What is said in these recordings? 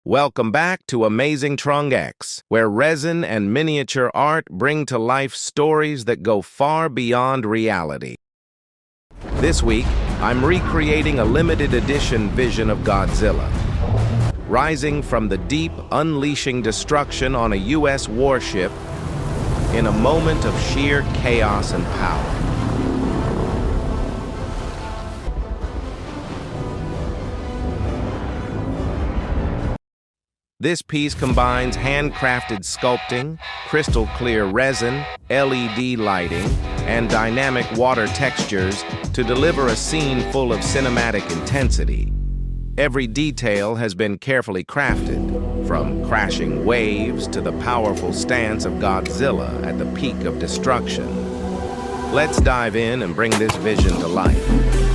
Welcome back to AmazingTrungX, where resin and miniature art bring to life stories that go far beyond reality. This week, I'm recreating a limited edition vision of Godzilla. Rising from the deep, unleashing destruction on a U.S. warship in a moment of sheer chaos and power. This piece combines handcrafted sculpting, crystal-clear resin, LED lighting, and dynamic water textures to deliver a scene full of cinematic intensity. Every detail has been carefully crafted, from crashing waves to the powerful stance of Godzilla at the peak of destruction. Let's dive in and bring this vision to life.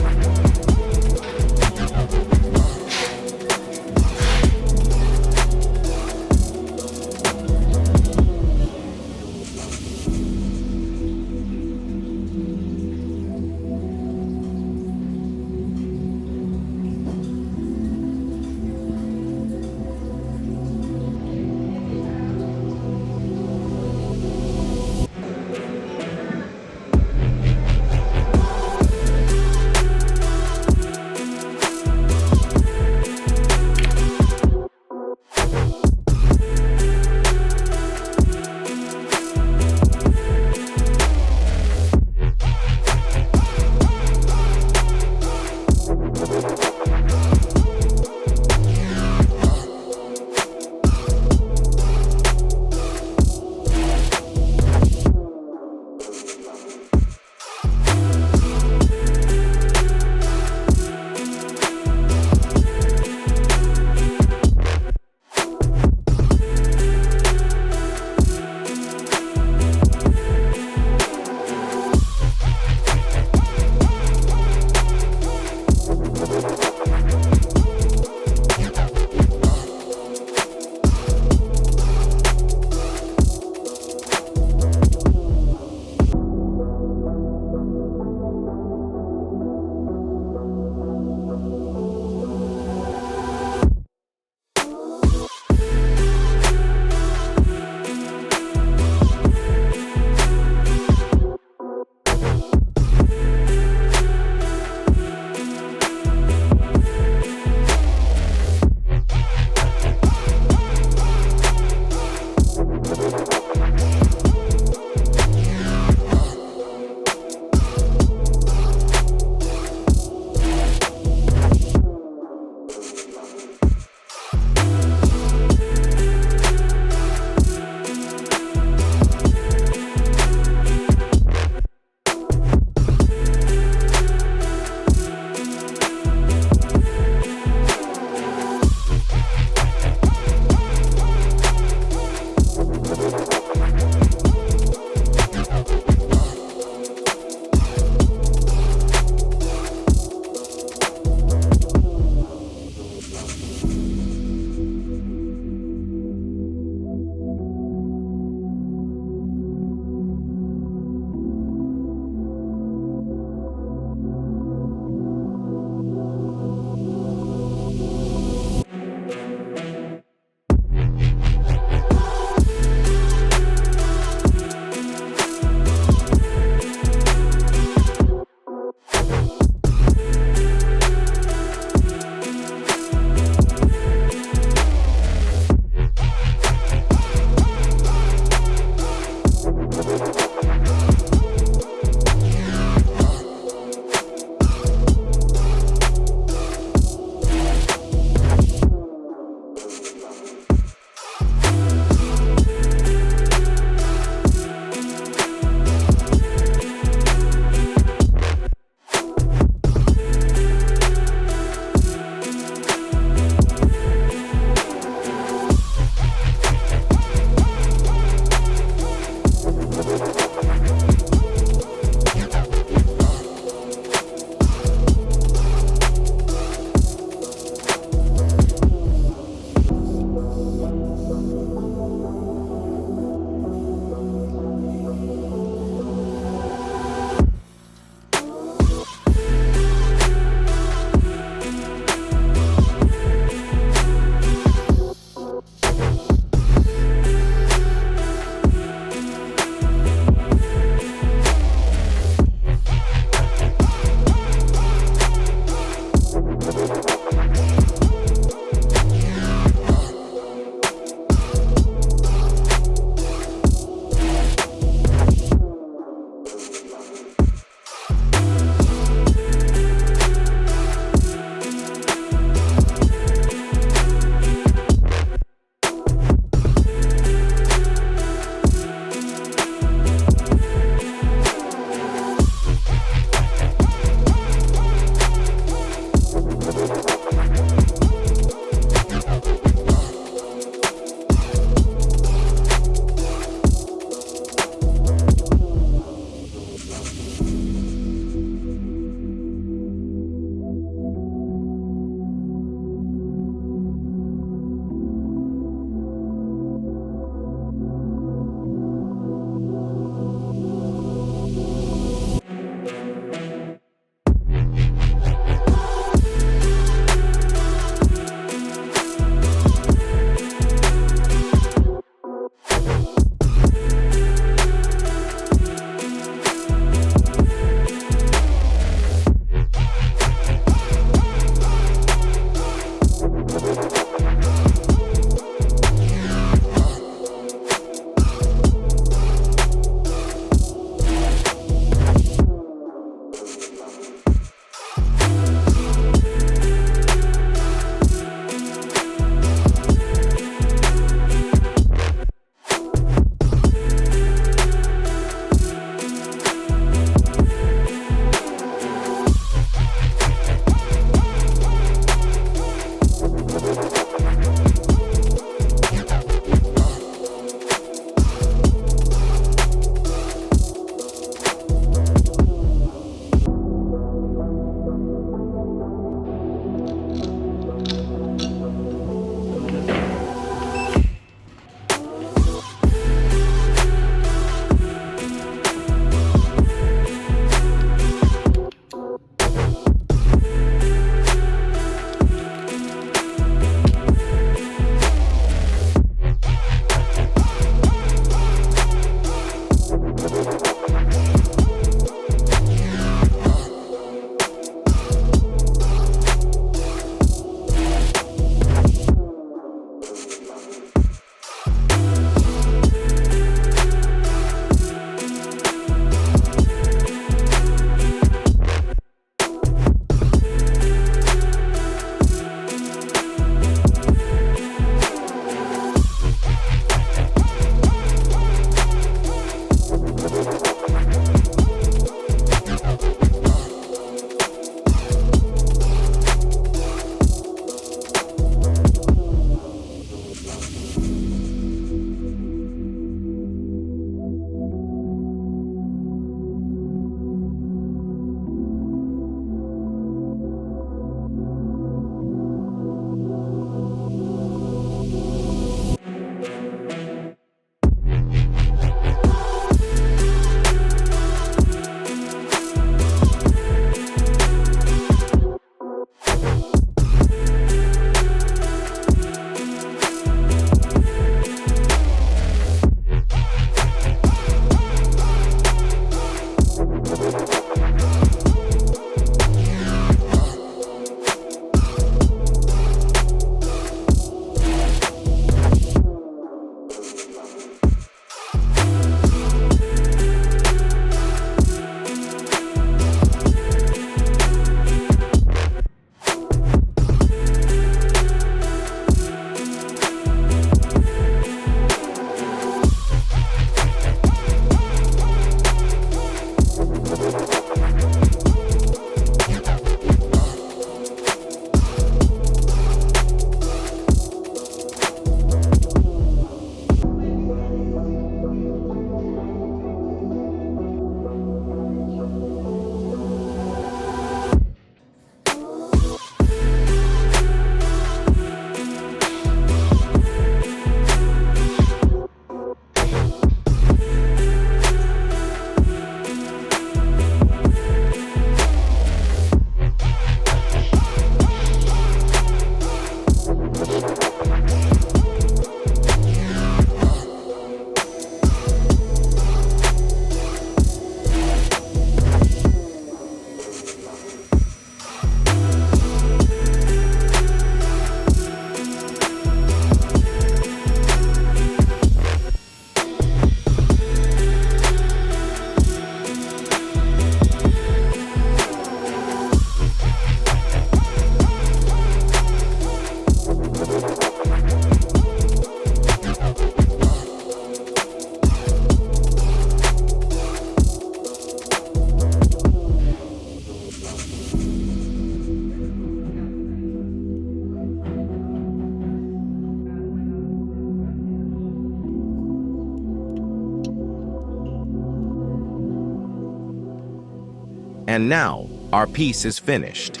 And now, our piece is finished.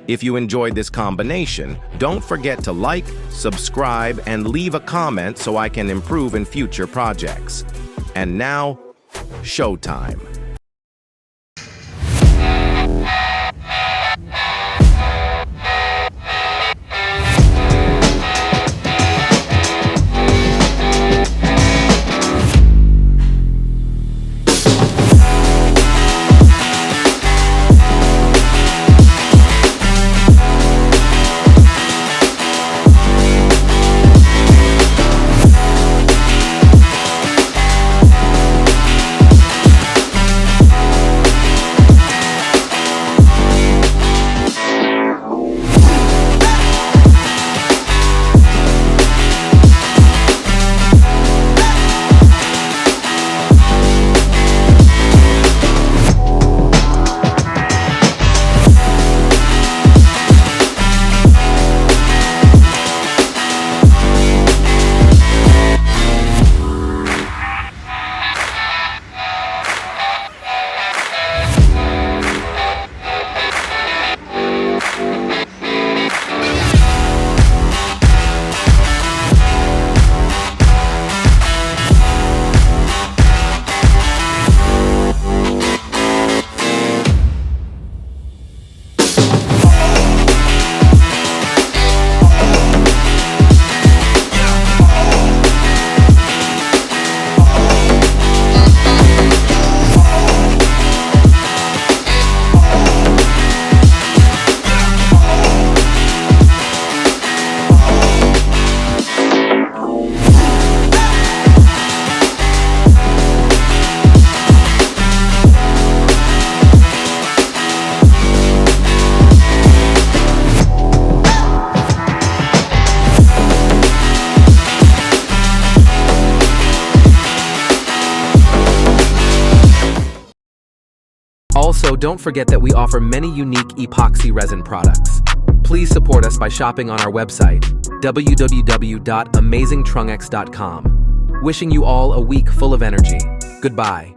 If you enjoyed this combination, don't forget to like, subscribe, and leave a comment so I can improve in future projects. And now, showtime. Also, don't forget that we offer many unique epoxy resin products. Please support us by shopping on our website, www.AmazingTrungX.com. Wishing you all a week full of energy. Goodbye.